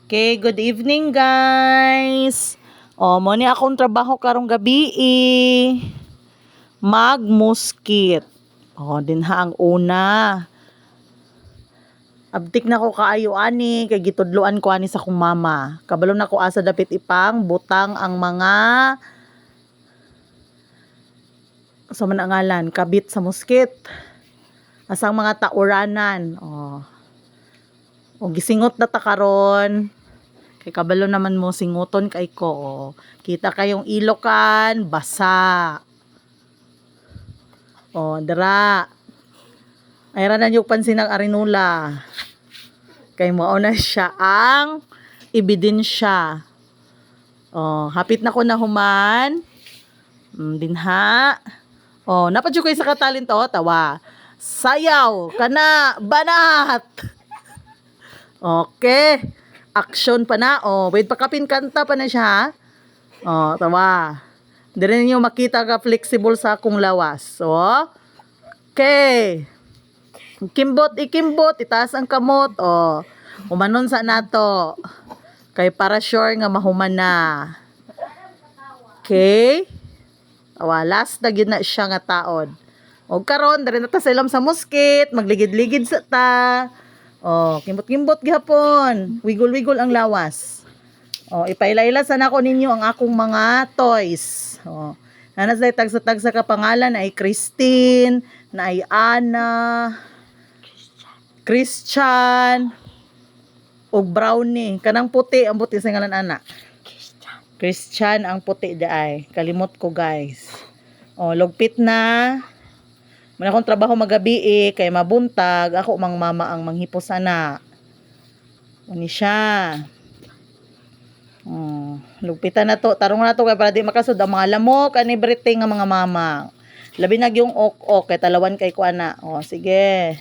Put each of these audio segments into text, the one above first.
Okay, good evening guys. Mo ni akong trabaho karong gabi magmuskit. Dinha ang una. Abtik na ko kaayo ani kay gitudloan ko ani sa kong mama. Kabalo na ko asa dapit ipang butang ang mga sa man ang ngalan kabit sa muskit. Asang mga tauranan. O gisingot na ta karon. Kay kabalo naman mo singuton kay ko. Kita kayong ilokan, basa. Dara. Ayra na yung pansin ng arinula. Kay mao na siya ang ebidensya. Hapit na ko na human. Dinha. Napadyo kayo sa katalent tawa. Sayaw, kana, banat. Okay. Action pa na. Wait, pakapin kanta pa na siya. Tawa. Dire ninyo makita ka flexible sa akong lawas. Okay. Ikimbot, itaas ang kamot. Umanon sa nato. Kay para sure nga mahuman na. Okay. Tawa, last na gyud na siya nga taod. Karon, dire na ta sa ilam sa muskit, magligid-ligid sa ta. Kimbot-kimbot gihapon. Wiggle-wiggle ang lawas. Ipaila-ila sana ko ninyo ang akong mga toys. Nanas day tagsa-tagsa ka pangalan na ay Christine, na ay Anna, Christian, o Brownie. Kanang puti, ang puti sa ngalan ana. Christian ang puti daay. Kalimot ko guys. Lugpit na. Man akong trabaho magabi kay mabuntag ako mang mama ang manghipos ana. Ani siya. Lugpitan na to, tarong na to kay para di makasud ang mga lamok ani everything nga mga mama. Labi na yung ok kay talawan kay ko ana. Sige.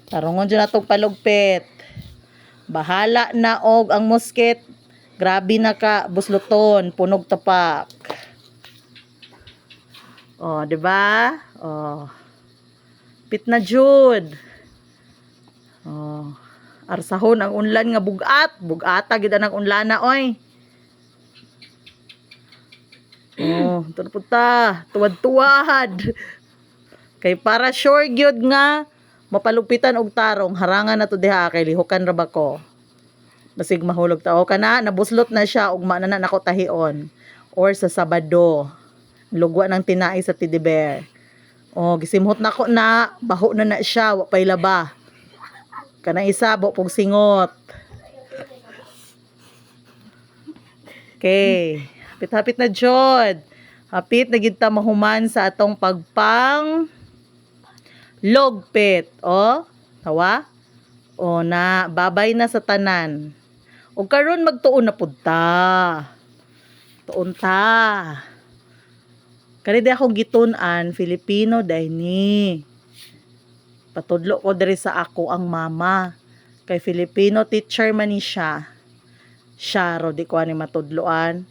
Tarongon dyan na to palugpit. Bahala na og ang musket. Grabe na ka busluton, punog tapak. Di ba? Pit na jud. Arsahon ang unlan nga bugat. Bugata gid ang unlana oy. Turputa, tuwad-tuwad. Kay para sure gyud nga mapalugpitan og tarong, harangan na to diha kay lihukan ra ba ko. Basig mahulog ta kana nabuslot na siya ug manana nako tahion or sa Sabado. Lugwa ng tinai sa Teddy Bear. Gisimhot na ko na, baho na siya, wa pay laba. Kanang isa, pog singot. Okay. Hapit-hapit na jod. Hapit na gid ta mahuman sa atong pagpang logpit. Tawa? Na babay na sa tanan. O karon magtuon na pud ta. Tuon ta. Kani di akong gitun-an, Filipino dahini. Patudlo ko diri sa ako ang mama. Kay Filipino teacher man ni siya. Siya ro di ko ani matudloan.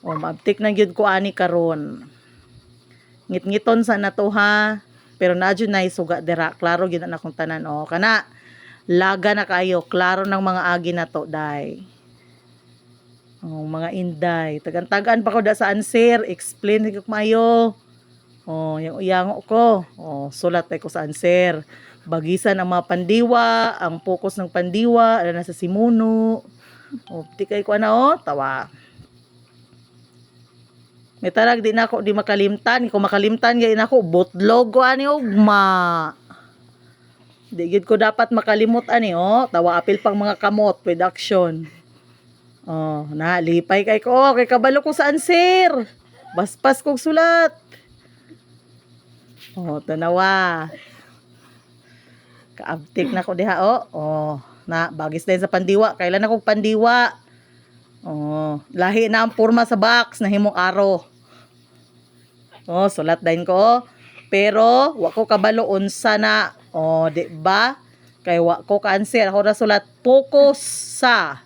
Maabtik na gyud ko ani karon. Ngit-ngiton sa nato ha. Pero nadyo na isuga dira. Klaro gyud na akong tanan. Kana laga na kayo. Klaro ng mga agi na to day. Mga inday. Tagan-tagan pa ko da sa answer. Explain ko mayo. Yung iyango ko. Sulat ko sa answer. Bagisan ang mga pandiwa. Ang focus ng pandiwa. Ala na sa simuno. Tikay ko tawa. May tarag di na ako di makalimtan. Kung makalimtan gayin ako. Botlog ko ani ugma. Di gid ko dapat makalimot ani tawa apil pang mga kamot with action. Lipay kay ko. Kay kabalo ko sa answer. Baspas kong sulat. Tanawa. Kaabtik na ko diha na bagis din sa pandiwa. Kailan akong pandiwa? Lahi na ang porma sa box na himong aro. Sulat din ko. Pero wa ko kabalo unsa na. Di ba? Kay wa ko ka-answer. Ako na sulat focus sa.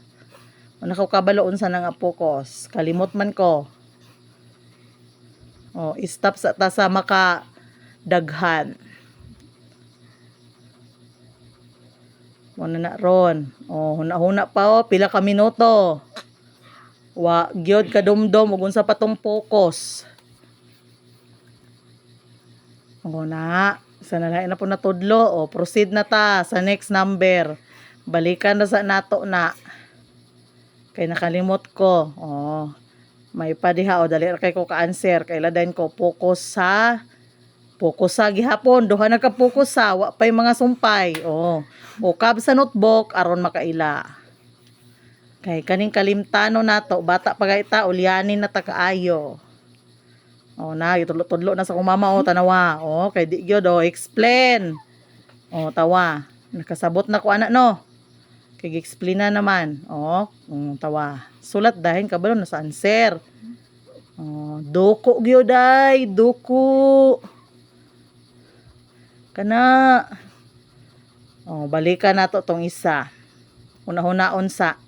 Ko kabalo unsa na nga focus. Kalimot man ko. Stop sa ta sa maka daghan. Muna na ron. Oh, huna-huna pa oh, pila ka minuto. Wa gyud kadumdum ug unsa pa tong focus. O na, sa nalain na po natudlo, o proceed na ta sa next number. Balikan na sa nato na. Kay nakalimot ko. O, may pa diha, o dali ra kay ko ka-answer. Kay ladayon ko, focus sa gihapon. Duha na ka focus sa, wa pa'y mga sumpay. O kab sa notebook, aron makaila. Kay kaning kalimtano nato, bata pagaita, ulyanin na ta kaayo. O na, itudlo-tudlo na sa kumama o tanawa. O kay di gyud o explain. O tawa. Nakasabot na ko ana no. Kay explain na naman. O tawa. Sulat dahin kabalo na sa answer. O duko gyud ay, duko. Kana. O balikan nato tong isa. Una-hunaon sa.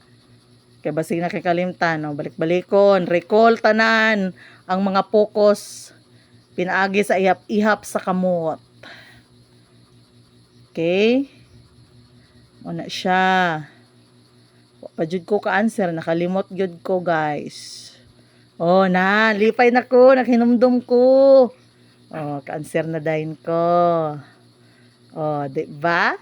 Kay basig na kay kalimtan, no? Balik-balikon, recall tanan ang mga focus pinaagi sa ihap-ihap sa kamot. Okay? Una siya. Pa jud ko ka answer, nakalimot jud ko, guys. Na, lipay na ko, naghinumdum ko. Ka-answer na dahin ko. Di ba?